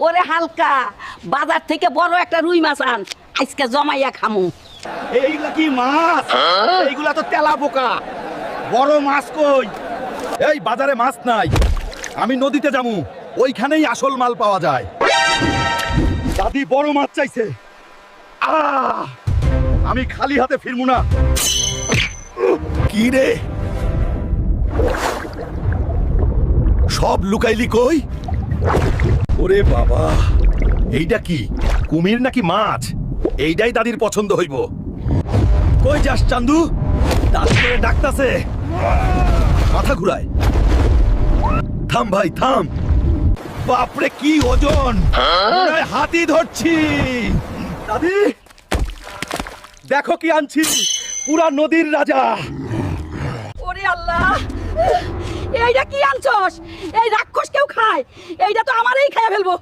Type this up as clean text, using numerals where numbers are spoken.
ওরে হালকা, বাজার থেকে বড় একটা রুই মাছ আন, আজকে জমাইয়া খামু। এইগুলা কি মাছ? এইগুলা তো তেলা পোকা। বড় মাছ কই? এই বাজারে মাছ নাই, আমি নদীতে যাবো, ওইখানেই আসল মাল পাওয়া যায়। দাদি বড় মাছ চাইছে। আমি খালি হাতে ফিরবো না। কি রে, সব লুকাইলি কই? ওরে বাবা, এইটা কি কুমির নাকি মাছ? এইটাই দাদির পছন্দ হইব। কই যাস চান্দু? দাদি করে ডাকতাছে, মাথা ঘুরায়। থাম ভাই থাম। বাপরে কি ওজন, হাতি ধরছি। দাদি দেখো কি আনছি, পুরা নদীর রাজা। ওরে আল্লাহ, এইটা কি আনছস? এই রাক্ষস কেউ খায়? এইটা তো আমারই খেয়ে ফেলবো।